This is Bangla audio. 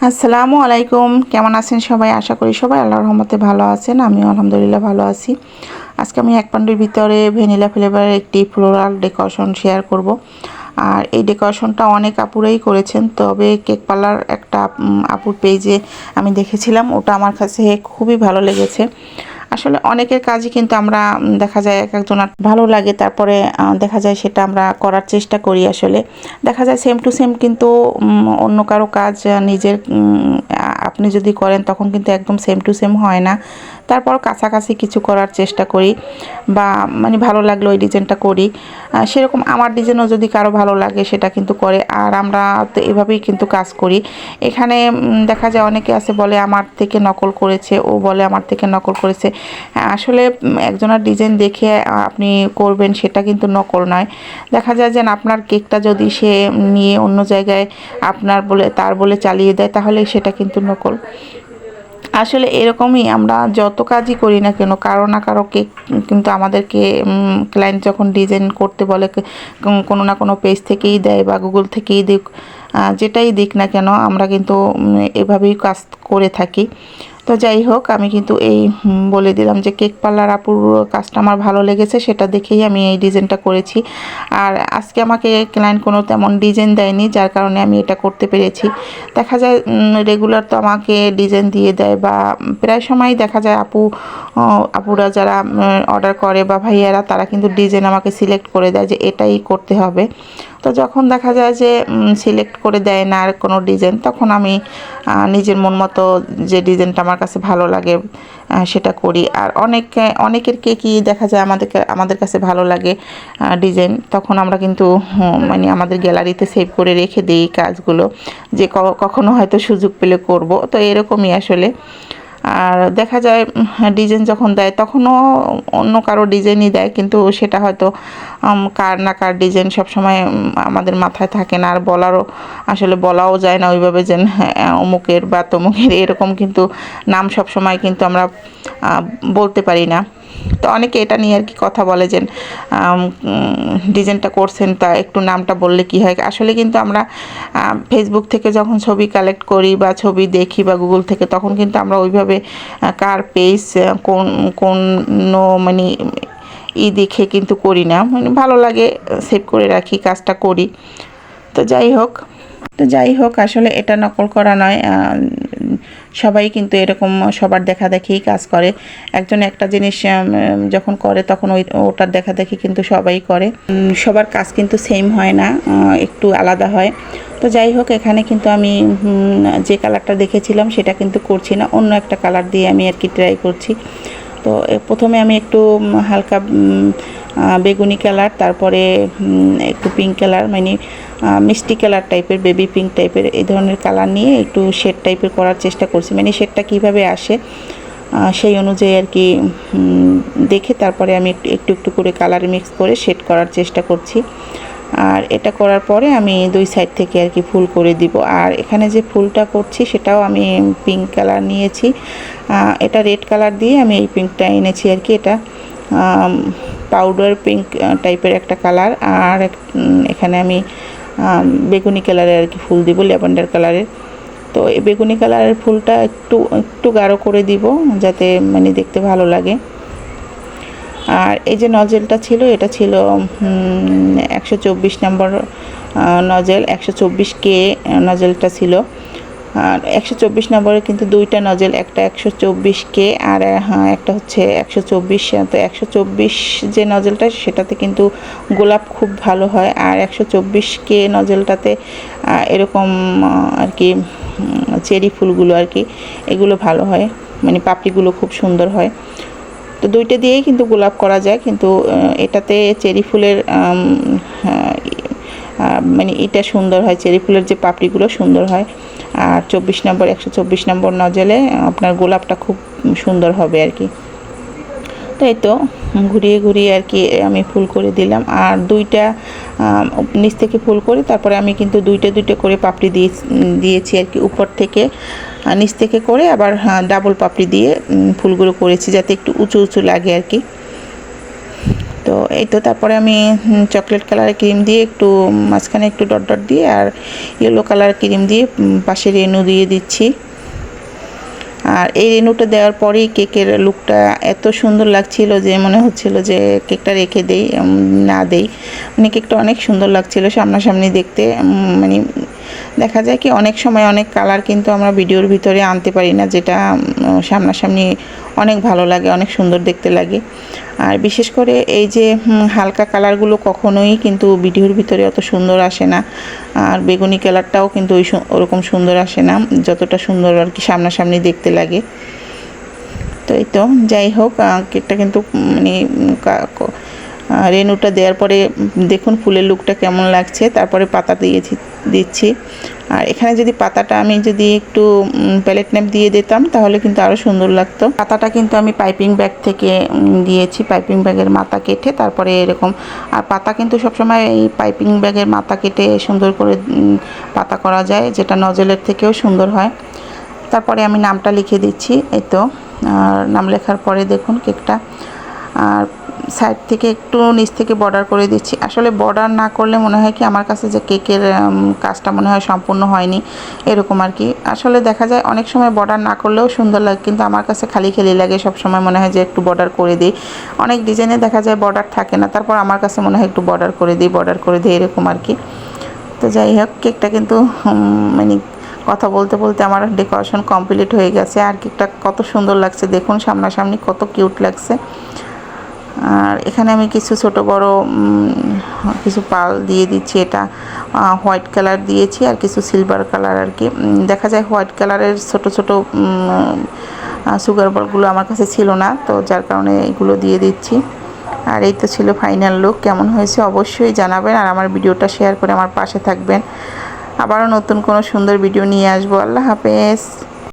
আসসালামু আলাইকুম, কেমন আছেন সবাই? আশা করি সবাই আল্লাহর রহমতে ভালো আছেন। আমিও আলহামদুলিল্লাহ ভালো আছি। আজকে আমি এক পান্ডুর ভিতরে ভ্যানিলা ফ্লেভারের একটি ফ্লোরাল ডেকোরেশন শেয়ার করব। আর এই ডেকোরেশনটা অনেক আপুরাই করেছেন, তবে কেক পার্লার একটা আপুর পেজে আমি দেখেছিলাম, ওটা আমার কাছে খুবই ভালো লেগেছে। আসলে অনেকের কাজই কিন্তু আমরা দেখা যায় এক একজনের ভালো লাগে, তারপরে দেখা যায় সেটা আমরা করার চেষ্টা করি। আসলে দেখা যায় সেম টু সেম, কিন্তু অন্য কারো কাজ নিজের আপনি যদি করেন তখন কিন্তু একদম সেম টু সেম হয় না। তারপর কাছাকাছি কিছু করার চেষ্টা করি, বা মানে ভালো লাগলো ওই ডিজাইনটা করি। সেরকম আমার ডিজাইনও যদি কারো ভালো লাগে সেটা কিন্তু করে, আর আমরা তো এভাবেই কিন্তু কাজ করি। এখানে দেখা যায় অনেকে আছে বলে আমার থেকে নকল করেছে, ও বলে আমার থেকে নকল করেছে। আসলে একজনের ডিজাইন দেখে আপনি করবেন সেটা কিন্তু নকল নয়। দেখা যায় যে আপনার কেকটা যদি সে নিয়ে অন্য জায়গায় আপনার বলে তার বলে চালিয়ে দেয়, তাহলে সেটা কিন্তু নকল। আসলে এরকমই আমরা যত কাজই করি না কেন, কারো না কারো কেক কিন্তু আমাদেরকে ক্লায়েন্ট যখন ডিজাইন করতে বলে কোনো না কোনো পেজ থেকেই দেয় বা গুগল থেকেই দিক, যেটাই দিক না কেন আমরা কিন্তু এভাবেই কাজ করে থাকি। তো যাই হোক, আমি কিন্তু এই বলে দিলাম যে কেক পার্লার আপুর কাজটা আমার ভালো লেগেছে, সেটা দেখেই আমি এই ডিজাইনটা করেছি। আর আজকে আমাকে ক্লায়েন্ট কোনো তেমন ডিজাইন দেয়নি, যার কারণে আমি এটা করতে পেরেছি। দেখা যায় রেগুলার তো আমাকে ডিজাইন দিয়ে দেয়, বা প্রায় সময় দেখা যায় আপুরা যারা অর্ডার করে বা ভাইয়ারা, তারা কিন্তু ডিজাইন আমাকে সিলেক্ট করে দেয় যে এটাই করতে হবে। তো যখন দেখা যায় যে সিলেক্ট করে দেয় না আর কোনো ডিজাইন, তখন আমি নিজের মন মতো যে ডিজাইনটা আমার কাছে ভালো লাগে সেটা করি। আর অনেকের কেকই দেখা যায় আমাদের কাছে ভালো লাগে ডিজাইন, তখন আমরা কিন্তু মানে আমাদের গ্যালারিতে সেভ করে রেখে দিই কাজগুলো, যে কখনো হয়তো সুযোগ পেলে করব। তো এরকমই আসলে। আর দেখা যায় ডিজাইন যখন দেয় তখনও অন্য কারো ডিজাইনই দেয়, কিন্তু সেটা হয়তো কার না কার ডিজাইন সবসময় আমাদের মাথায় থাকে না, আর আসলে বলাও যায় না ওইভাবে যে অমুকের বা তমুকের এরকম, কিন্তু নাম সবসময় কিন্তু আমরা বলতে পারি না। তো অনেকে এটা নিয়ে আর কি কথা বলে যে ডিজাইনটা করছেন তা একটু নামটা বললে কি হয়। আসলে কিন্তু আমরা ফেসবুক থেকে যখন ছবি কালেক্ট করি বা ছবি দেখি বা গুগল থেকে, তখন কিন্তু আমরা ওইভাবে কার পেজ কোন মানে দেখে কিন্তু করি না, মানে ভালো লাগে সেভ করে রাখি, কাজটা করি। তো যাই হোক আসলে এটা নকল করা নয়। সবাই কিন্তু এরকম সবার দেখা দেখেই কাজ করে। একজন একটা জিনিস যখন করে তখন ওটার দেখা দেখি কিন্তু সবাই করে। সবার কাজ কিন্তু সেম হয় না, একটু আলাদা হয়। তো যাই হোক, এখানে কিন্তু আমি যে কালারটা দেখেছিলাম সেটা কিন্তু করছি না, অন্য একটা কালার দিয়ে আমি আর কি ট্রাই করছি। তো প্রথমে আমি একটু হালকা বেগুনি কালার, তারপরে একটু পিঙ্ক কালার, মানে মিষ্টি কালার টাইপের, বেবি পিঙ্ক টাইপের, এই ধরনের কালার নিয়ে একটু শেড টাইপের করার চেষ্টা করছি। মানে শেডটা কীভাবে আসে সেই অনুযায়ী আর কি দেখে তারপরে আমি একটু করে কালার মিক্স করে শেড করার চেষ্টা করছি। আর এটা করার পরে আমি দুই সাইড থেকে আর কি ফুল করে দিব। আর এখানে যে ফুলটা করছি সেটাও আমি পিঙ্ক কালার নিয়েছি, এটা রেড কালার দিয়ে আমি এই পিঙ্কটা এনেছি আর কি। এটা পাউডার পিঙ্ক টাইপের একটা কালার। আর এখানে আমি বেগুনি কালারের আর কি ফুল দিব, ল্যাভেন্ডার কালারের। তো এই বেগুনি কালারের ফুলটা একটু গাঢ় করে দিব, যাতে মানে দেখতে ভালো লাগে। আর এই যে নজেলটা ছিল, এটা ছিল 124 নম্বর নজেল, 124K নজেলটা ছিল। আর 124 নম্বরের কিন্তু দুইটা নজেল, একটা 124K আর একটা হচ্ছে 124। তো 124 যে নজেলটা সেটাতে কিন্তু গোলাপ খুব ভালো হয়, আর 124K নজেলটাতে এরকম আর কি চেরি ফুলগুলো আর কি, এগুলো ভালো হয়, মানে পাপড়িগুলো খুব সুন্দর হয়। তো দুইটা দিয়েই কিন্তু গোলাপ করা যায়, কিন্তু এটাতে চেরি ফুলের মানে এটা সুন্দর হয়, চেরি ফুলের যে পাপড়িগুলো সুন্দর হয়। আর 124 নম্বর নজলে আপনার গোলাপটা খুব সুন্দর হবে আর কি। তো এই তো ঘুরিয়ে আর কি আমি ফুল করে দিলাম। আর দুইটা নিচ থেকে ফুল করে তারপরে আমি কিন্তু দুইটা করে পাপড়ি দিয়েছি আর কি, উপর থেকে নিচ থেকে করে আবার ডাবল পাপড়ি দিয়ে ফুলগুলো করেছি, যাতে একটু উঁচু লাগে আর কি। তো এই তো তারপরে আমি চকলেট কালারের ক্রিম দিয়ে একটু মাঝখানে একটু ডট ডট দিয়ে আর ইয়েলো কালার ক্রিম দিয়ে পাশে রেনু দিয়ে দিচ্ছি। আর এই রেনুটা দেওয়ার পরেই কেকের লুকটা এত সুন্দর লাগছিল যে মনে হচ্ছিল যে কেকটা রেখে দেই, না দেই। মানে কেকটা অনেক সুন্দর লাগছিল সামনাসামনি দেখতে। মানে দেখা যায় কি অনেক সময় অনেক কালার কিন্তু আমরা ভিডিওর ভিতরে আনতে পারি না, যেটা সামনাসামনি অনেক ভালো লাগে, অনেক সুন্দর দেখতে লাগে। আর বিশেষ করে এই যে হালকা কালারগুলো কখনোই কিন্তু ভিডিওর ভিতরে অত সুন্দর আসে না। আর বেগুনি কালারটাও কিন্তু ওরকম সুন্দর আসে না, যতটা সুন্দর আর কি সামনাসামনি দেখতে লাগে। তো এই তো যাই হোক, কেকটা কিন্তু মানে রেনুটা দেওয়ার পরে দেখুন ফুলের লুকটা কেমন লাগছে। তারপরে পাতা দিচ্ছি। আর এখানে যদি পাতাটা আমি যদি একটু প্যালেট ন্যাপ দিয়ে দিতাম তাহলে কিন্তু আরও সুন্দর লাগতো। পাতাটা কিন্তু আমি পাইপিং ব্যাগ থেকে দিয়েছি, পাইপিং ব্যাগের মাথা কেটে তারপরে এরকম। আর পাতা কিন্তু সবসময় এই পাইপিং ব্যাগের মাথা কেটে সুন্দর করে পাতা করা যায়, যেটা নজলের থেকেও সুন্দর হয়। তারপরে আমি নামটা লিখে দিচ্ছি, এই তো। আর নাম লেখার পরে দেখুন কেকটা, আর সাইড থেকে একটু নিচ থেকে বর্ডার করে দিচ্ছি। আসলে বর্ডার না করলে মনে হয় কি আমার কাছে যে কেকের কাজটা মনে হয় সম্পূর্ণ হয়নি, এরকম আর কি। আসলে দেখা যায় অনেক সময় বর্ডার না করলেও সুন্দর লাগে, কিন্তু আমার কাছে খালি লাগে, সব সময় মনে হয় যে একটু বর্ডার করে দিই। অনেক ডিজাইনে দেখা যায় বর্ডার থাকে না, তারপর আমার কাছে মনে হয় একটু বর্ডার করে দিই এরকম আর কি। তো যাই হোক, কেকটা কিন্তু মানে কথা বলতে বলতে আমার ডেকোরেশন কমপ্লিট হয়ে গেছে। আর কেকটা কত সুন্দর লাগছে দেখুন, সামনাসামনি কত কিউট লাগছে। আর এখানে আমি কিছু ছোট বড় কিছু পাল দিয়ে দিচ্ছি। এটা হোয়াইট কালার দিয়েছি আর কিছু সিলভার কালার আর কি। দেখা যায় হোয়াইট কালারের ছোট ছোট সুগার বলগুলো আমার কাছে ছিল না, তো যার কারণে এগুলো দিয়ে দিচ্ছি। আর এই তো ছিল ফাইনাল লুক। কেমন হয়েছে অবশ্যই জানাবেন, আর আমার ভিডিওটা শেয়ার করে আমার পাশে থাকবেন। আবারও নতুন কোনো সুন্দর ভিডিও নিয়ে আসবো। আল্লাহ হাফেজ।